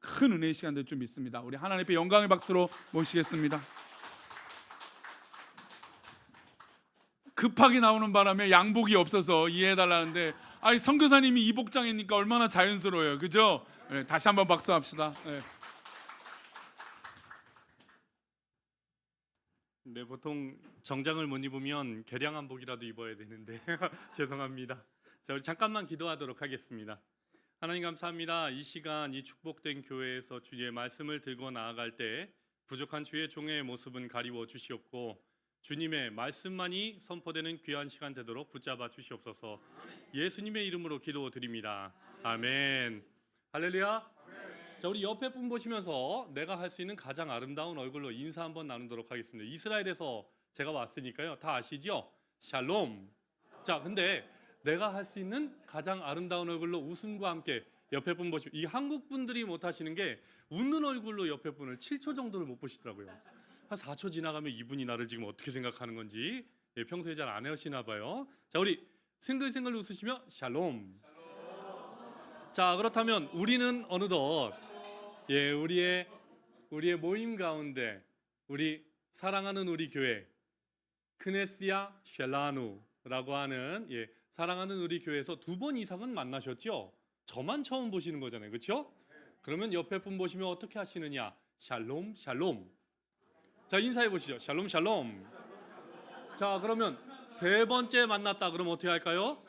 큰 은혜의 시간 될 줄 믿습니다. 우리 하나님 앞에 영광의 박수로 모시겠습니다. 급하게 나오는 바람에 양복이 없어서 이해해달라는데, 아니 선교사님이 이 복장이니까 얼마나 자연스러워요, 그죠? 네, 다시 한번 박수합시다. 네. 네, 보통 정장을 못 입으면 개량 한복이라도 입어야 되는데 죄송합니다. 자, 우리 잠깐만 기도하도록 하겠습니다. 하나님 감사합니다. 이 시간 이 축복된 교회에서 주의 말씀을 들고 나아갈 때 부족한 주의 종의 모습은 가리워 주시옵고 주님의 말씀만이 선포되는 귀한 시간 되도록 붙잡아 주시옵소서. 예수님의 이름으로 기도드립니다. 아멘. 할렐루야. 자, 우리 옆에 분 보시면서 내가 할 수 있는 가장 아름다운 얼굴로 인사 한번 나누도록 하겠습니다. 이스라엘에서 제가 왔으니까요, 다 아시죠? 샬롬. 자, 근데 내가 할 수 있는 가장 아름다운 얼굴로 웃음과 함께 옆에 분 보시면, 이 한국 분들이 못 하시는 게 웃는 얼굴로 옆에 분을 7초 정도를 못 보시더라고요. 한 4초 지나가면 이분이 나를 지금 어떻게 생각하는 건지 평소에 잘 안 하시나 봐요. 자, 우리 생글생글 웃으시며 샬롬. 자, 그렇다면 우리는 어느덧 우리의 모임 가운데 우리 사랑하는 우리 교회 크네시아 쉘라누라고 하는 사랑하는 우리 교회에서 2번 이상은 만나셨죠? 저만 처음 보시는 거잖아요, 그렇죠? 그러면 옆에 분 보시면 어떻게 하시느냐? 샬롬 샬롬. 자, 인사해 보시죠. 샬롬 샬롬. 자, 그러면 3번째 만났다 그러면 어떻게 할까요?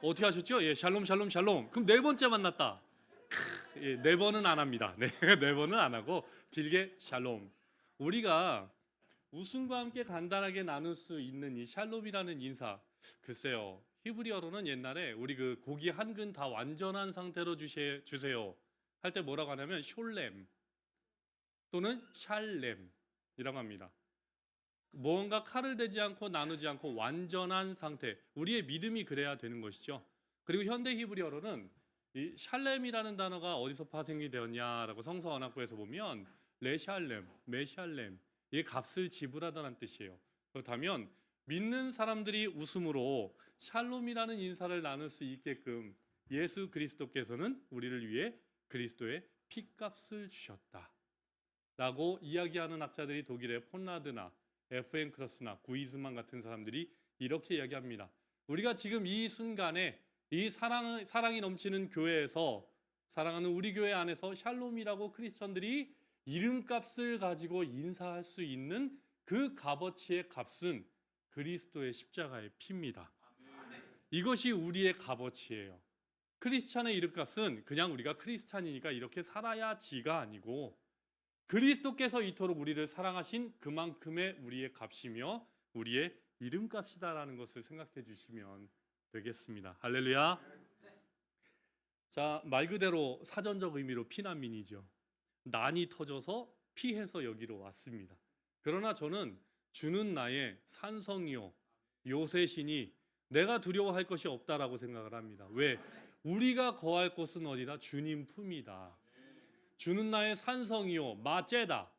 어떻게 하셨죠? 샬롬 샬롬 샬롬. 그럼 4번째 만났다. 4번은 안 합니다. 네, 4번은 안 하고 길게 샬롬. 우리가 웃음과 함께 간단하게 나눌 수 있는 이 샬롬이라는 인사, 글쎄요, 히브리어로는 옛날에 우리 그 고기 한 근 다 완전한 상태로 주세요 할 때 뭐라고 하냐면 숄렘 또는 샬렘이라고 합니다. 무언가 칼을 대지 않고 나누지 않고 완전한 상태, 우리의 믿음이 그래야 되는 것이죠. 그리고 현대 히브리어로는 이 샬렘이라는 단어가 어디서 파생이 되었냐라고 성서 언약부에서 보면 레샬렘, 메샬렘, 이게 값을 지불하다는 뜻이에요. 그렇다면 믿는 사람들이 웃음으로 샬롬이라는 인사를 나눌 수 있게끔 예수 그리스도께서는 우리를 위해 그리스도의 피값을 주셨다 라고 이야기하는 학자들이 독일의 폰라드나 F.N. 크러스나 구이즈만 같은 사람들이 이렇게 이야기합니다. 우리가 지금 이 순간에 이 사랑이 넘치는 교회에서, 사랑하는 우리 교회 안에서 샬롬이라고 크리스천들이 이름값을 가지고 인사할 수 있는 그 값어치의 값은 그리스도의 십자가의 피입니다. 이것이 우리의 값어치예요. 크리스천의 이름값은 그냥 우리가 크리스찬이니까 이렇게 살아야지가 아니고 그리스도께서 이토록 우리를 사랑하신 그만큼의 우리의 값이며 우리의 이름값이다라는 것을 생각해 주시면 되겠습니다. 할렐루야. 자, 말 그대로 사전적 의미로 피난민이죠. 난이 터져서 피해서 여기로 왔습니다. 그러나 저는 주는 나의 산성이요 요새시니 내가 두려워할 것이 없다라고 생각을 합니다. 왜? 우리가 거할 곳은 어디다? 주님 품이다. 주는 나의 산성이요 마제다,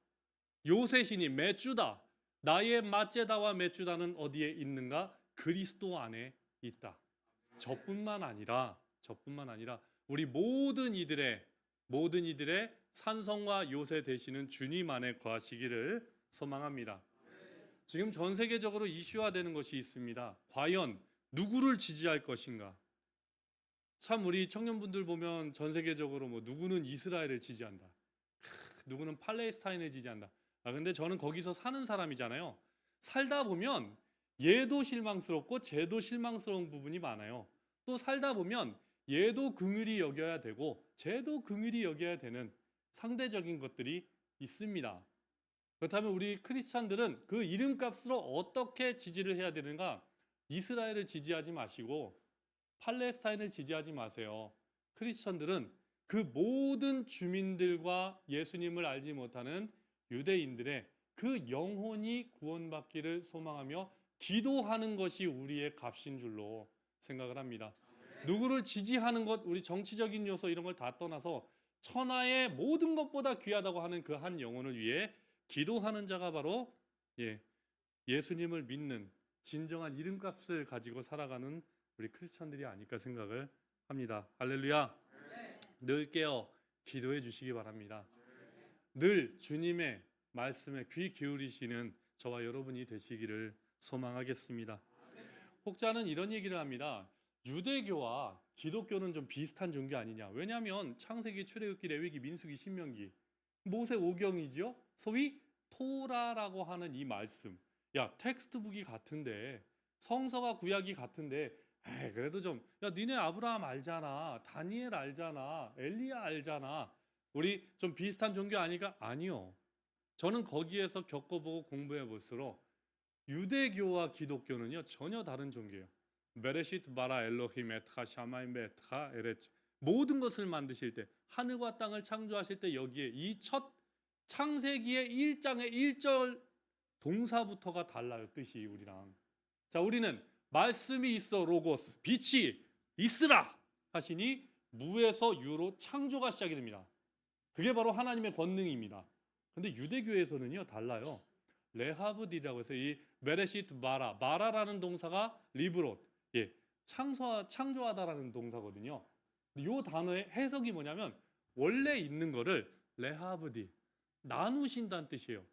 요새시니 메주다. 나의 마제다와 메주다는 어디에 있는가? 그리스도 안에 있다. 저뿐만 아니라 우리 모든 이들의 산성과 요새 되시는 주님 안에 거하시기를 소망합니다. 지금 전 세계적으로 이슈화되는 것이 있습니다. 과연 누구를 지지할 것인가? 참 우리 청년분들 보면 전 세계적으로 뭐 누구는 이스라엘을 지지한다, 누구는 팔레스타인을 지지한다. 근데 저는 거기서 사는 사람이잖아요. 살다 보면 얘도 실망스럽고 쟤도 실망스러운 부분이 많아요. 또 살다 보면 얘도 긍휼히 여겨야 되고 쟤도 긍휼히 여겨야 되는 상대적인 것들이 있습니다. 그렇다면 우리 크리스찬들은 그 이름값으로 어떻게 지지를 해야 되는가? 이스라엘을 지지하지 마시고 팔레스타인을 지지하지 마세요. 크리스천들은 그 모든 주민들과 예수님을 알지 못하는 유대인들의 그 영혼이 구원받기를 소망하며 기도하는 것이 우리의 값인 줄로 생각을 합니다. 누구를 지지하는 것, 우리 정치적인 요소 이런 걸 다 떠나서 천하의 모든 것보다 귀하다고 하는 그 한 영혼을 위해 기도하는 자가 바로 예수님을 믿는 진정한 이름값을 가지고 살아가는 우리 크리스천들이 아닐까 생각을 합니다. 할렐루야. 늘 깨어 기도해 주시기 바랍니다. 늘 주님의 말씀에 귀 기울이시는 저와 여러분이 되시기를 소망하겠습니다. 혹자는 이런 얘기를 합니다. 유대교와 기독교는 좀 비슷한 종교 아니냐. 왜냐하면 창세기, 출애굽기, 레위기, 민수기, 신명기, 모세 오경이지요. 소위 토라라고 하는 이 말씀. 야, 텍스트북이 같은데, 성서가 구약이 같은데, 에이, 그래도 좀, 야, 니네 아브라함 알잖아, 다니엘 알잖아, 엘리야 알잖아. 우리 좀 비슷한 종교 아니까? 아니요. 저는 거기에서 겪어보고 공부해 볼수록 유대교와 기독교는요 전혀 다른 종교예요. 베레시트 바라 엘로힘 에트하 샤마임 에트하 에레츠, 모든 것을 만드실 때, 하늘과 땅을 창조하실 때 여기에 이 첫 창세기의 1장의 1절 동사부터가 달라요. 뜻이 우리랑. 자, 우리는 말씀이 있어 로고스, 빛이 있으라 하시니 무에서 유로 창조가 시작이 됩니다. 그게 바로 하나님의 권능입니다. 근데 유대교에서는요 달라요. 레하브디라고 해서 이 베레시트 마라라는 동사가 리브롯, 예, 창조하다라는 동사거든요. 이 단어의 해석이 뭐냐면 원래 있는 거를 레하브디, 나누신다는 뜻이에요.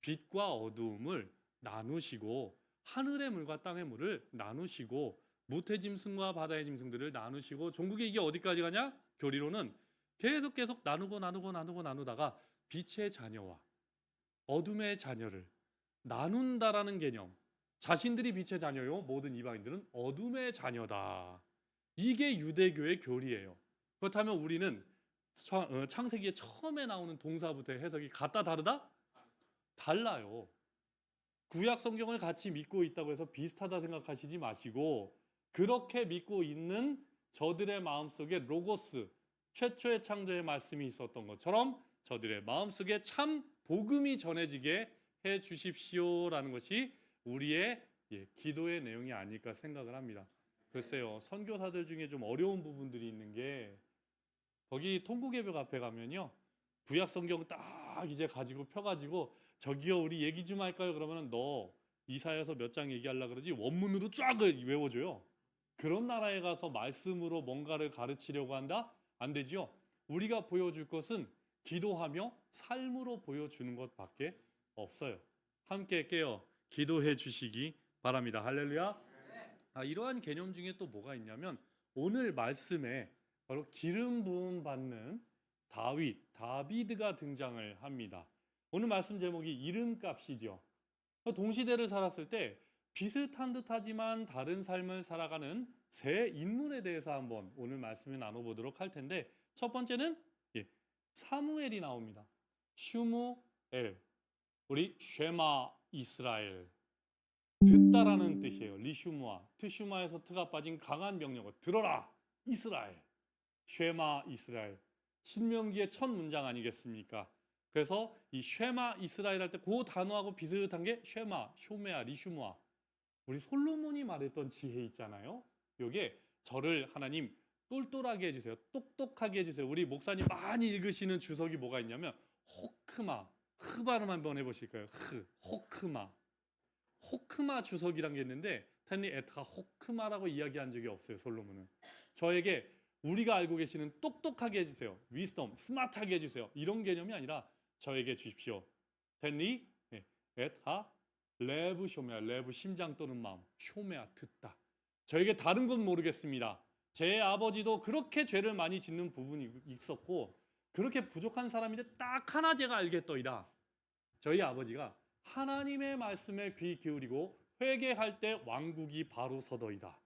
빛과 어두움을 나누시고 하늘의 물과 땅의 물을 나누시고 무태 짐승과 바다의 짐승들을 나누시고, 종국이 이게 어디까지 가냐? 교리로는 계속 나누다가 빛의 자녀와 어둠의 자녀를 나눈다라는 개념. 자신들이 빛의 자녀요, 모든 이방인들은 어둠의 자녀다. 이게 유대교의 교리예요. 그렇다면 우리는 창세기에 처음에 나오는 동사부터의 해석이 같다 다르다? 달라요. 구약 성경을 같이 믿고 있다고 해서 비슷하다 생각하시지 마시고, 그렇게 믿고 있는 저들의 마음속에 로고스, 최초의 창조의 말씀이 있었던 것처럼 저들의 마음속에 참 복음이 전해지게 해 주십시오라는 것이 우리의 기도의 내용이 아닐까 생각을 합니다. 글쎄요, 선교사들 중에 좀 어려운 부분들이 있는 게, 거기 통곡예배 앞에 가면요 구약 성경 딱 이제 가지고 펴가지고, 저기요 우리 얘기 좀 할까요? 그러면은 너 이사야서 몇 장 얘기하려 그러지 원문으로 쫙 외워줘요. 그런 나라에 가서 말씀으로 뭔가를 가르치려고 한다? 안 되지요. 우리가 보여줄 것은 기도하며 삶으로 보여주는 것밖에 없어요. 함께 깨어 기도해 주시기 바랍니다. 할렐루야. 이러한 개념 중에 또 뭐가 있냐면, 오늘 말씀에 바로 기름 부음 받는 다비드가 등장을 합니다. 오늘 말씀 제목이 이름값이죠. 동시대를 살았을 때 비슷한 듯하지만 다른 삶을 살아가는 세 인물에 대해서 한번 오늘 말씀을 나눠보도록 할 텐데, 첫 번째는 사무엘이 나옵니다. 슈무엘, 우리 쉐마 이스라엘, 듣다라는 뜻이에요. 리슈무아, 트슈마에서 트가 빠진 강한 명령어, 들어라 이스라엘, 쉐마 이스라엘. 신명기의 첫 문장 아니겠습니까? 그래서 이 쉐마 이스라엘 할 때 그 단어하고 비슷한 게 쉐마, 쇼메아, 리슈무아. 우리 솔로몬이 말했던 지혜 있잖아요. 요게 저를 하나님 똘똘하게 해주세요, 똑똑하게 해주세요. 우리 목사님 많이 읽으시는 주석이 뭐가 있냐면 호크마, 흐 발음 한번 해보실까요? 호크마 주석이란 게 있는데, 텐리 에트가 호크마라고 이야기한 적이 없어요. 솔로몬은 저에게 우리가 알고 계시는 똑똑하게 해주세요, 위스덤, 스마트하게 해주세요, 이런 개념이 아니라 저에게 주십시오. 텐리 에트하 레브 쇼메아, 레브 심장 또는 마음, 쇼메아 듣다. 저에게 다른 건 모르겠습니다. 제 아버지도 그렇게 죄를 많이 짓는 부분이 있었고 그렇게 부족한 사람인데 딱 하나 제가 알겠더이다. 저희 아버지가 하나님의 말씀에 귀 기울이고 회개할 때 왕국이 바로 서더이다.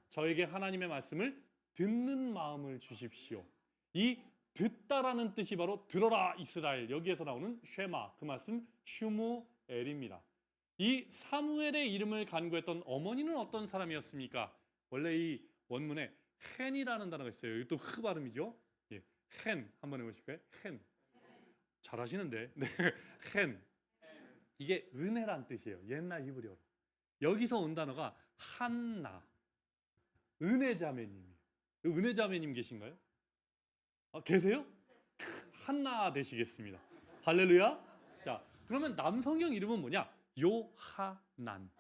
저에게 하나님의 말씀을 듣는 마음을 주십시오. 이 듣다라는 뜻이 바로 들어라 이스라엘, 여기에서 나오는 쉐마, 그 말씀 슈무엘입니다. 이 사무엘의 이름을 간구했던 어머니는 어떤 사람이었습니까? 원래 이 원문에 헨이라는 단어가 있어요. 이것도 흐 발음이죠. 헨 한번 해보실까요? 헨. 잘하시는데. 네, 헨. 이게 은혜란 뜻이에요. 옛날 히브리어로. 여기서 온 단어가 한나. 은혜자매님이에요. 은혜자매님 계신가요? 계세요? 한나 되시겠습니다. 할렐루야. 자, 그러면 남성형 이름은 뭐냐? 요하난.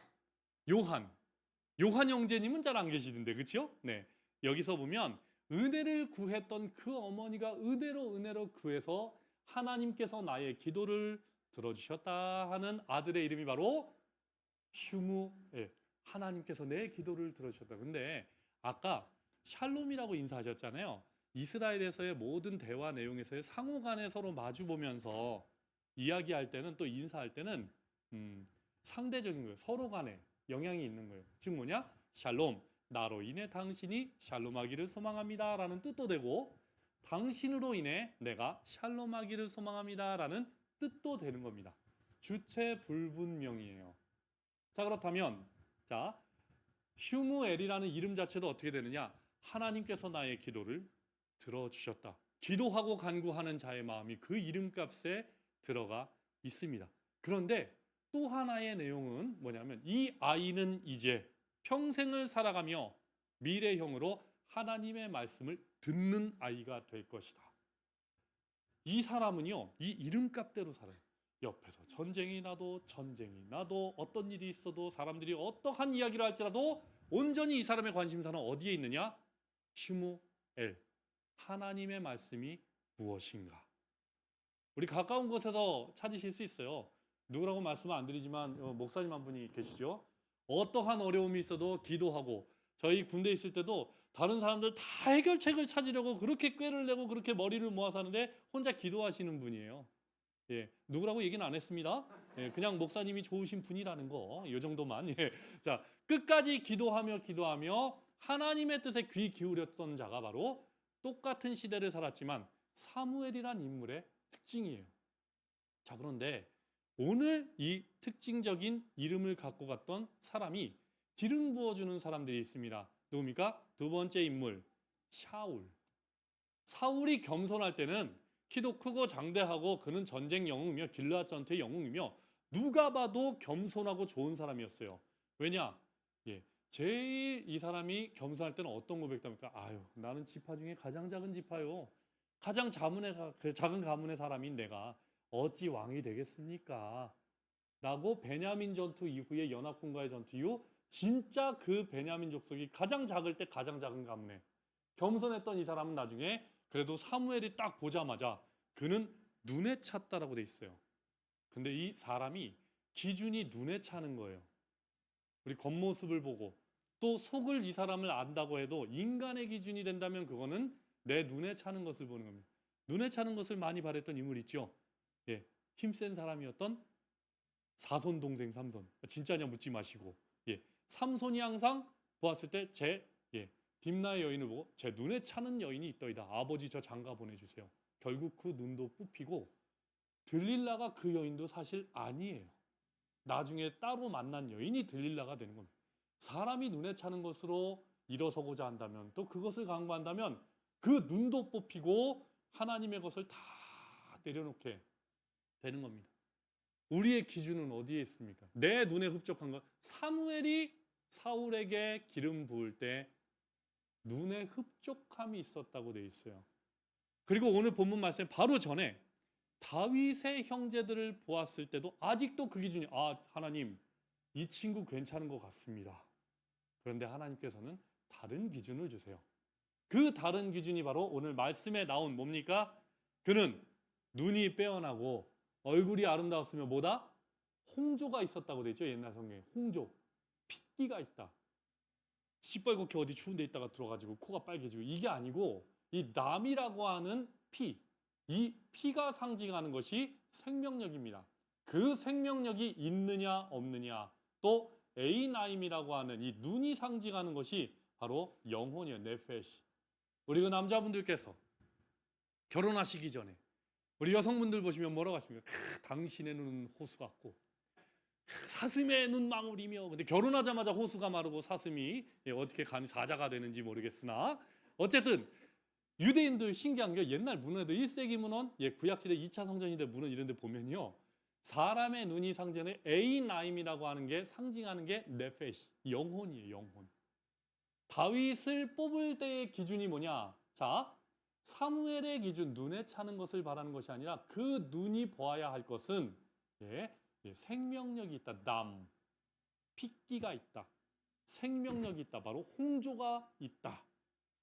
요한 형제님은 잘 안 계시던데, 그렇죠? 네. 여기서 보면 은혜를 구했던 그 어머니가 은혜로 구해서 하나님께서 나의 기도를 들어주셨다 하는 아들의 이름이 바로 슈무엘. 하나님께서 내 기도를 들어주셨다. 근데 아까 샬롬이라고 인사하셨잖아요. 이스라엘에서의 모든 대화 내용에서의 상호간에 서로 마주 보면서 이야기할 때는 또 인사할 때는 상대적인 거예요. 서로 간에 영향이 있는 거예요. 즉 뭐냐? 샬롬, 나로 인해 당신이 샬롬하기를 소망합니다라는 뜻도 되고 당신으로 인해 내가 샬롬하기를 소망합니다라는 뜻도 되는 겁니다. 주체 불분명이에요. 자, 그렇다면 자, 슈무엘이라는 이름 자체도 어떻게 되느냐? 하나님께서 나의 기도를 들어주셨다. 기도하고 간구하는 자의 마음이 그 이름값에 들어가 있습니다. 그런데 또 하나의 내용은 뭐냐면 이 아이는 이제 평생을 살아가며 미래형으로 하나님의 말씀을 듣는 아이가 될 것이다. 이 사람은요, 이 이름값대로 살아요. 옆에서 전쟁이 나도 어떤 일이 있어도 사람들이 어떠한 이야기를 할지라도 온전히 이 사람의 관심사는 어디에 있느냐? 슈무엘, 하나님의 말씀이 무엇인가? 우리 가까운 곳에서 찾으실 수 있어요. 누구라고 말씀을 안 드리지만 목사님 한 분이 계시죠. 어떠한 어려움이 있어도 기도하고 저희 군대 있을 때도 다른 사람들 다 해결책을 찾으려고 그렇게 꾀를 내고 그렇게 머리를 모아서 하는데 혼자 기도하시는 분이에요. 예, 누구라고 얘기는 안 했습니다. 예, 그냥 목사님이 좋으신 분이라는 거, 이 정도만. 예. 자, 끝까지 기도하며 하나님의 뜻에 귀 기울였던 자가 바로 똑같은 시대를 살았지만 사무엘이란 인물의 특징이에요. 자, 그런데 오늘 이 특징적인 이름을 갖고 갔던 사람이 기름 부어주는 사람들이 있습니다. 누굽니까? 두 번째 인물, 샤울. 사울이 겸손할 때는 키도 크고 장대하고 그는 전쟁 영웅이며 길르앗 전투의 영웅이며 누가 봐도 겸손하고 좋은 사람이었어요. 왜냐? 예, 제일 이 사람이 겸손할 때는 어떤 고백합니까? 아유, 나는 지파 중에 가장 작은 지파요. 가장 작은 가문의 사람인 내가 어찌 왕이 되겠습니까? 라고 베냐민 전투 이후에 연합군과의 전투 이후 진짜 그 베냐민 족속이 가장 작을 때 가장 작은 가문에 겸손했던 이 사람은 나중에 그래도 사무엘이 딱 보자마자 그는 눈에 찼다라고 돼 있어요. 근데 이 사람이 기준이 눈에 차는 거예요. 우리 겉모습을 보고 또 속을 이 사람을 안다고 해도 인간의 기준이 된다면 그거는 내 눈에 차는 것을 보는 겁니다. 눈에 차는 것을 많이 바랬던 인물 있죠. 예, 힘센 사람이었던 사손 동생 삼손. 진짜냐 묻지 마시고. 예, 삼손이 항상 보았을 때 딥나의 여인을 보고 제 눈에 차는 여인이 있더이다. 아버지 저 장가 보내주세요. 결국 그 눈도 뽑히고 들릴라가 그 여인도 사실 아니에요. 나중에 따로 만난 여인이 들릴라가 되는 겁니다. 사람이 눈에 차는 것으로 일어서고자 한다면 또 그것을 강구한다면 그 눈도 뽑히고 하나님의 것을 다 내려놓게 되는 겁니다. 우리의 기준은 어디에 있습니까? 내 눈에 흡족한 것. 사무엘이 사울에게 기름 부을 때 눈에 흡족함이 있었다고 돼 있어요. 그리고 오늘 본문 말씀 바로 전에 다윗의 형제들을 보았을 때도 아직도 그 기준이 하나님 이 친구 괜찮은 것 같습니다. 그런데 하나님께서는 다른 기준을 주세요. 그 다른 기준이 바로 오늘 말씀에 나온 뭡니까? 그는 눈이 빼어나고 얼굴이 아름다웠으며 뭐다? 홍조가 있었다고 돼 있죠. 옛날 성경에 홍조, 핏기가 있다. 시뻘겋게 어디 추운 데 있다가 들어가지고 코가 빨개지고 이게 아니고 이 남이라고 하는 피, 이 피가 상징하는 것이 생명력입니다. 그 생명력이 있느냐 없느냐 또 에이나임이라고 하는 이 눈이 상징하는 것이 바로 영혼이에요. 네페시. 우리 그 남자분들께서 결혼하시기 전에 우리 여성분들 보시면 뭐라고 하십니까? 당신의 눈은 호수 같고 사슴의 눈망울이며 근데 결혼하자마자 호수가 마르고 사슴이 어떻게 감히 사자가 되는지 모르겠으나 어쨌든 유대인들 신기한 게 옛날 문헌에도 1세기 문헌, 구약시대 2차 성전인데 문헌 이런 데 보면요. 사람의 눈이 상징하는 에이나임이라고 하는 게 상징하는 게 네페시, 영혼이에요. 영혼. 다윗을 뽑을 때의 기준이 뭐냐? 자, 사무엘의 기준, 눈에 차는 것을 바라는 것이 아니라 그 눈이 보아야 할 것은 생명력이 있다. 남, 핏기가 있다. 생명력이 있다. 바로 홍조가 있다.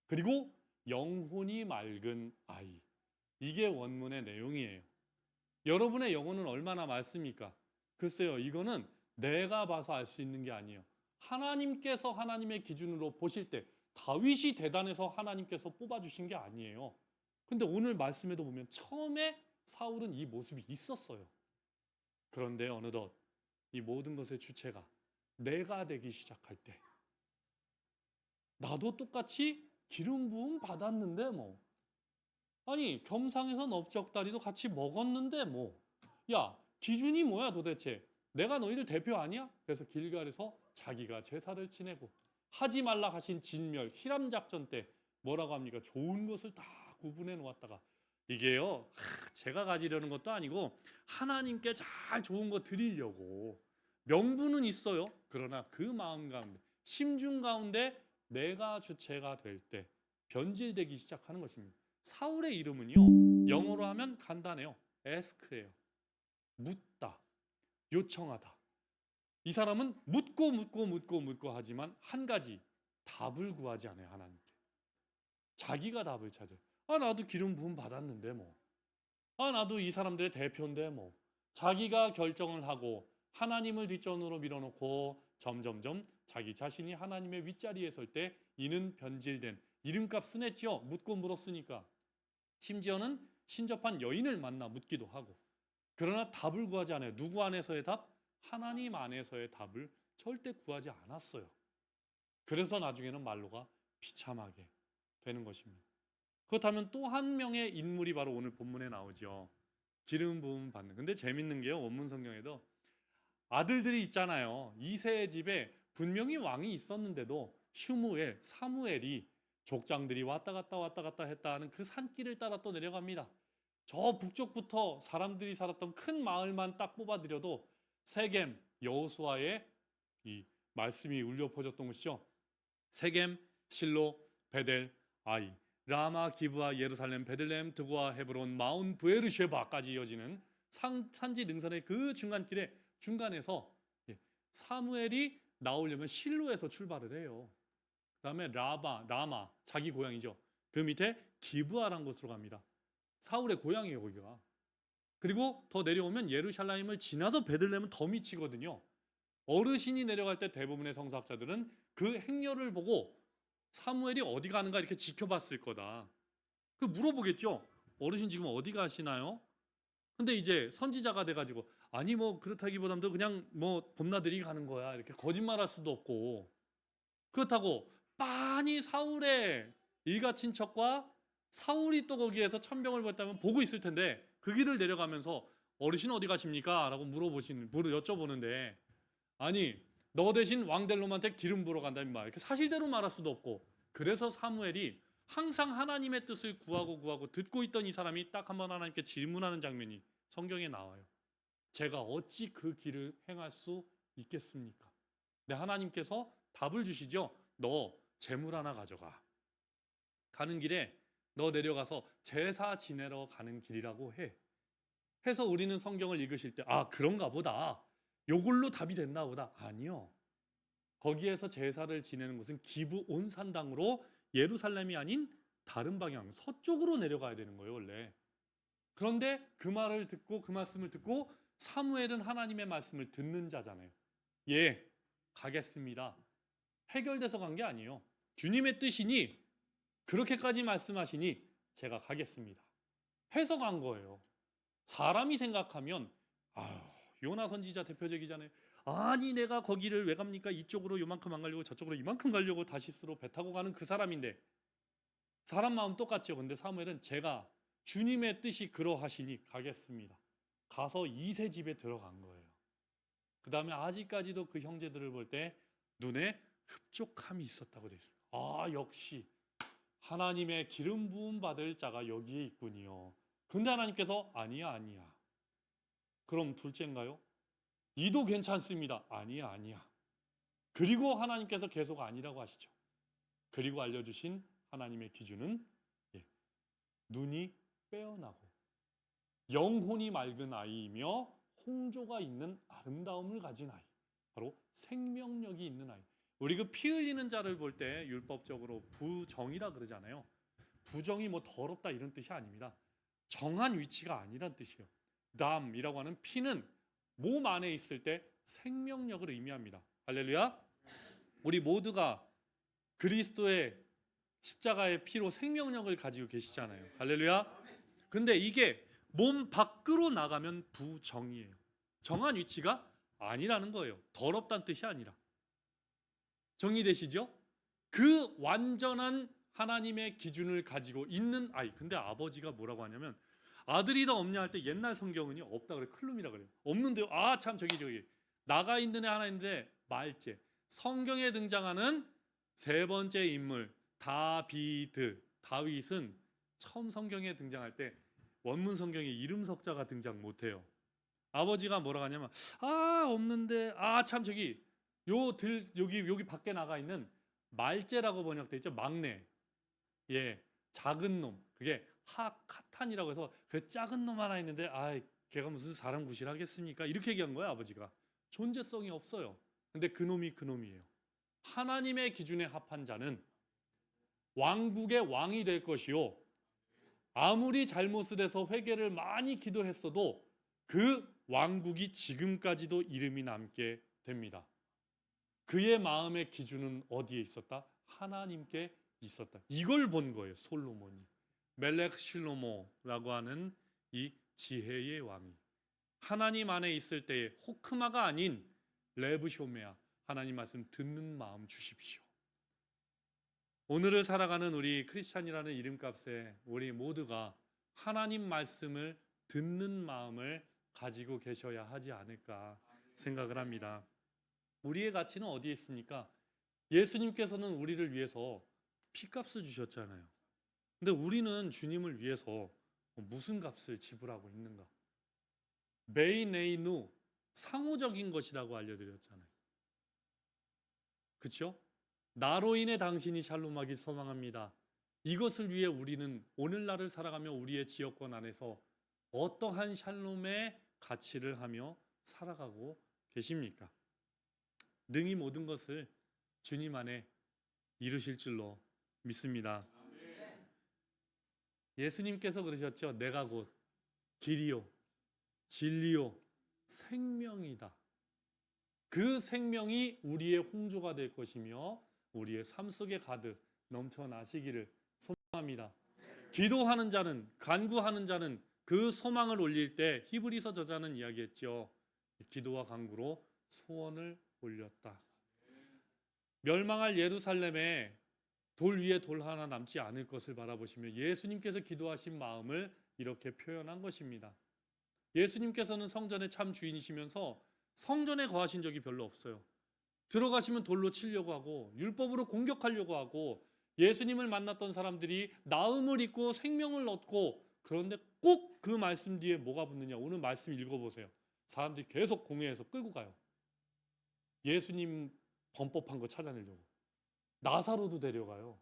그리고 영혼이 맑은 아이. 이게 원문의 내용이에요. 여러분의 영혼은 얼마나 맑습니까? 글쎄요, 이거는 내가 봐서 알 수 있는 게 아니에요. 하나님께서 하나님의 기준으로 보실 때 다윗이 대단해서 하나님께서 뽑아주신 게 아니에요. 근데 오늘 말씀에도 보면 처음에 사울은 이 모습이 있었어요. 그런데 어느덧 이 모든 것의 주체가 내가 되기 시작할 때 나도 똑같이 기름 부음 받았는데 뭐 아니 겸상에서 넓적다리도 같이 먹었는데 뭐 야 기준이 뭐야 도대체 내가 너희들 대표 아니야? 그래서 길갈에서 자기가 제사를 지내고 하지 말라 하신 진멸 히람 작전 때 뭐라고 합니까? 좋은 것을 다 구분해 놓았다가 이게요 제가 가지려는 것도 아니고 하나님께 잘 좋은 거 드리려고 명분은 있어요. 그러나 그 마음 가운데 심중 가운데 내가 주체가 될 때 변질되기 시작하는 것입니다. 사울의 이름은요 영어로 하면 간단해요. ask예요. 묻다, 요청하다. 이 사람은 묻고 하지만 한 가지 답을 구하지 않아요. 하나님께 자기가 답을 찾아요. 아 나도 기름 부음 받았는데 뭐 아 나도 이 사람들의 대표인데 뭐 자기가 결정을 하고 하나님을 뒷전으로 밀어놓고 점점점 자기 자신이 하나님의 윗자리에 설 때 이는 변질된 이름값 순했죠. 묻고 물었으니까. 심지어는 신접한 여인을 만나 묻기도 하고 그러나 답을 구하지 않아요. 누구 안에서의 답? 하나님 안에서의 답을 절대 구하지 않았어요. 그래서 나중에는 말로가 비참하게 되는 것입니다. 그렇다면 또 한 명의 인물이 바로 오늘 본문에 나오죠. 기름 부음 받는. 근데 재밌는 게요. 원문 성경에도 아들들이 있잖아요. 이새의 집에 분명히 왕이 있었는데도 슈무엘, 사무엘이 족장들이 왔다 갔다 했다 하는 그 산길을 따라 또 내려갑니다. 저 북쪽부터 사람들이 살았던 큰 마을만 딱 뽑아들여도 세겜, 여호수아의 이 말씀이 울려 퍼졌던 곳이죠. 세겜, 실로, 베델, 아이, 라마, 기브아, 예루살렘, 베들레헴, 드고아, 헤브론, 마운, 브에르쉐바까지 이어지는 산지 능선의 그 중간길에 중간에서 사무엘이 나오려면 실로에서 출발을 해요. 그다음에 라마 자기 고향이죠. 그 밑에 기브아란 곳으로 갑니다. 사울의 고향이에요 거기가. 그리고 더 내려오면 예루살렘을 지나서 베들레헴은 더 미치거든요. 어르신이 내려갈 때 대부분의 성사학자들은 그 행렬을 보고 사무엘이 어디 가는가 이렇게 지켜봤을 거다. 그 물어보겠죠. 어르신 지금 어디 가시나요? 근데 이제 선지자가 돼가지고 아니 뭐 그렇다기보다도 그냥 뭐 봄나들이 가는 거야 이렇게 거짓말할 수도 없고 그렇다고 빤히 사울의 일가 친척과 사울이 또 거기에서 천병을 받다면 보고 있을 텐데 그 길을 내려가면서 어르신 어디 가십니까? 라고 여쭤보는데 아니 너 대신 왕될 놈한테 기름 부으러 간다 임마 이렇게 사실대로 말할 수도 없고 그래서 사무엘이 항상 하나님의 뜻을 구하고 듣고 있던 이 사람이 딱 한 번 하나님께 질문하는 장면이 성경에 나와요. 제가 어찌 그 길을 행할 수 있겠습니까? 네, 하나님께서 답을 주시죠. 너 재물 하나 가져가. 가는 길에 너 내려가서 제사 지내러 가는 길이라고 해. 해서 우리는 성경을 읽으실 때 아 그런가 보다. 요걸로 답이 됐나 보다. 아니요. 거기에서 제사를 지내는 곳은 기브 온 산당으로 예루살렘이 아닌 다른 방향 서쪽으로 내려가야 되는 거예요 원래. 그런데 그 말을 듣고 그 말씀을 듣고 사무엘은 하나님의 말씀을 듣는 자잖아요. 예 가겠습니다. 해결돼서 간 게 아니에요. 주님의 뜻이니 그렇게까지 말씀하시니 제가 가겠습니다. 해서 간 거예요. 사람이 생각하면 아유 요나 선지자 대표적이잖아요. 아니 내가 거기를 왜 갑니까? 이쪽으로 요만큼 안 가려고 저쪽으로 이만큼 가려고 다시스로 배 타고 가는 그 사람인데 사람 마음 똑같죠. 근데 사무엘은 제가 주님의 뜻이 그러하시니 가겠습니다. 가서 이세 집에 들어간 거예요. 그 다음에 아직까지도 그 형제들을 볼 때 눈에 흡족함이 있었다고 되어 있습니다. 아 역시 하나님의 기름 부음 받을 자가 여기에 있군요. 근데 하나님께서 아니야. 그럼 둘째인가요? 이도 괜찮습니다. 아니야. 그리고 하나님께서 계속 아니라고 하시죠. 그리고 알려주신 하나님의 기준은 눈이 빼어나고 영혼이 맑은 아이이며 홍조가 있는 아름다움을 가진 아이. 바로 생명력이 있는 아이. 우리 그 피 흘리는 자를 볼 때 율법적으로 부정이라 그러잖아요. 부정이 뭐 더럽다 이런 뜻이 아닙니다. 정한 위치가 아니란 뜻이에요. 담이라고 하는 피는 몸 안에 있을 때 생명력을 의미합니다. 할렐루야. 우리 모두가 그리스도의 십자가의 피로 생명력을 가지고 계시잖아요. 할렐루야. 근데 이게 몸 밖으로 나가면 부정이에요. 정한 위치가 아니라는 거예요. 더럽다는 뜻이 아니라. 정리되시죠? 그 완전한 하나님의 기준을 가지고 있는 아이. 근데 아버지가 뭐라고 하냐면 아들이다 없냐 할 때 옛날 성경은요 없다 그래. 클룸이라 그래요. 없는데요. 아 참 저기 나가 있는 애 하나 있는데 말째. 성경에 등장하는 세 번째 인물 다비드. 다윗은 처음 성경에 등장할 때 원문 성경에 이름 석자가 등장 못해요. 아버지가 뭐라고 하냐면 아 없는데 아 참 저기 여기 밖에 나가 있는 말째라고 번역돼 있죠. 막내. 예, 작은 놈. 그게 카탄이라고 해서 그 작은 놈 하나 있는데 아 걔가 무슨 사람 구실하겠습니까? 이렇게 얘기한 거예요. 아버지가. 존재성이 없어요. 근데 그 놈이 그 놈이에요. 하나님의 기준에 합한 자는 왕국의 왕이 될 것이요. 아무리 잘못을 해서 회개를 많이 기도했어도 그 왕국이 지금까지도 이름이 남게 됩니다. 그의 마음의 기준은 어디에 있었다? 하나님께 있었다. 이걸 본 거예요. 솔로몬이. 멜렉 실로모라고 하는 이 지혜의 왕이 하나님 안에 있을 때에 호크마가 아닌 레브쇼메아, 하나님 말씀 듣는 마음 주십시오. 오늘을 살아가는 우리 크리스찬이라는 이름값에 우리 모두가 하나님 말씀을 듣는 마음을 가지고 계셔야 하지 않을까 생각을 합니다. 우리의 가치는 어디에 있습니까? 예수님께서는 우리를 위해서 피값을 주셨잖아요. 근데 우리는 주님을 위해서 무슨 값을 지불하고 있는가? 메이네이누, 상호적인 것이라고 알려드렸잖아요. 그렇죠? 나로 인해 당신이 샬롬하길 소망합니다. 이것을 위해 우리는 오늘날을 살아가며 우리의 지역권 안에서 어떠한 샬롬의 가치를 하며 살아가고 계십니까? 능히 모든 것을 주님 안에 이루실 줄로 믿습니다. 예수님께서 그러셨죠. 내가 곧 길이요 진리요 생명이다. 그 생명이 우리의 홍조가 될 것이며 우리의 삶 속에 가득 넘쳐나시기를 소망합니다. 기도하는 자는, 간구하는 자는 그 소망을 올릴 때 히브리서 저자는 이야기했죠. 기도와 간구로 소원을 올렸다. 멸망할 예루살렘에 돌 위에 돌 하나 남지 않을 것을 바라보시며 예수님께서 기도하신 마음을 이렇게 표현한 것입니다. 예수님께서는 성전의 참 주인이시면서 성전에 거하신 적이 별로 없어요. 들어가시면 돌로 치려고 하고 율법으로 공격하려고 하고 예수님을 만났던 사람들이 나음을 입고 생명을 얻고 그런데 꼭 그 말씀 뒤에 뭐가 붙느냐. 오늘 말씀 읽어보세요. 사람들이 계속 공회에서 끌고 가요. 예수님 범법한 거 찾아내려고. 나사로도 데려가요.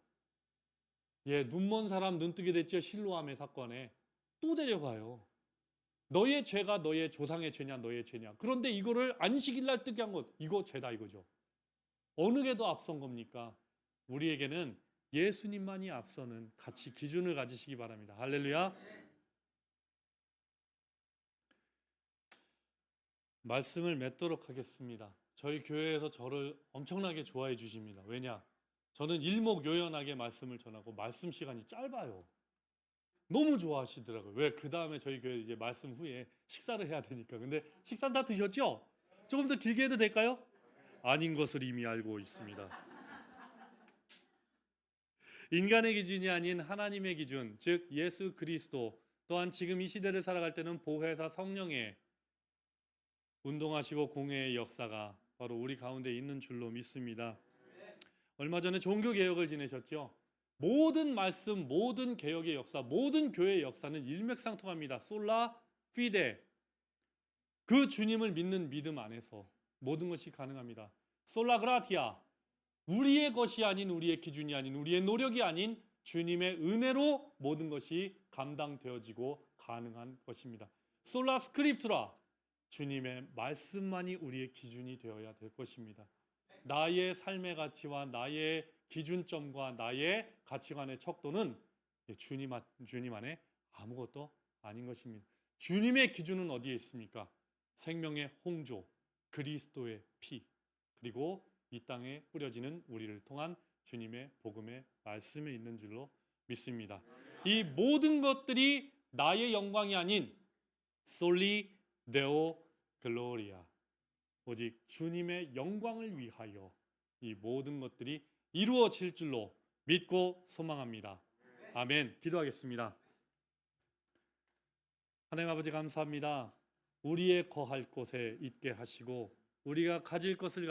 예, 눈먼 사람 눈뜨게 됐죠. 실로암의 사건에 또 데려가요. 너의 죄가 너의 조상의 죄냐 너의 죄냐. 그런데 이거를 안식일 날 뜨게 한 것 이거 죄다 이거죠. 어느 게 더 앞선 겁니까? 우리에게는 예수님만이 앞서는 가치 기준을 가지시기 바랍니다. 할렐루야. 말씀을 맺도록 하겠습니다. 저희 교회에서 저를 엄청나게 좋아해 주십니다. 왜냐? 저는 일목요연하게 말씀을 전하고 말씀 시간이 짧아요. 너무 좋아하시더라고요. 왜? 그 다음에 저희 교회 이제 말씀 후에 식사를 해야 되니까. 근데 식사는 다 드셨죠? 조금 더 길게 해도 될까요? 아닌 것을 이미 알고 있습니다. 인간의 기준이 아닌 하나님의 기준, 즉 예수 그리스도, 또한 지금 이 시대를 살아갈 때는 보혜사 성령의 운동하시고 공회의 역사가 바로 우리 가운데 있는 줄로 믿습니다. 얼마 전에 종교개혁을 지내셨죠? 모든 말씀, 모든 개혁의 역사, 모든 교회의 역사는 일맥상통합니다. 솔라 피데, 그 주님을 믿는 믿음 안에서 모든 것이 가능합니다. 솔라 그라티아, 우리의 것이 아닌, 우리의 기준이 아닌, 우리의 노력이 아닌 주님의 은혜로 모든 것이 감당되어지고 가능한 것입니다. 솔라 스크립투라, 주님의 말씀만이 우리의 기준이 되어야 될 것입니다. 나의 삶의 가치와 나의 기준점과 나의 가치관의 척도는 주님 안에 아무것도 아닌 것입니다. 주님의 기준은 어디에 있습니까? 생명의 홍조, 그리스도의 피, 그리고 이 땅에 뿌려지는 우리를 통한 주님의 복음의 말씀에 있는 줄로 믿습니다. 이 모든 것들이 나의 영광이 아닌 솔리 데오 글로리아, 오직 주님의 영광을 위하여 이 모든 것들이 이루어질 줄로 믿고 소망합니다. 아멘. 기도하겠습니다. 하나님 아버지 감사합니다. 우리의 거할 곳에 있게 하시고 우리가 가질 것을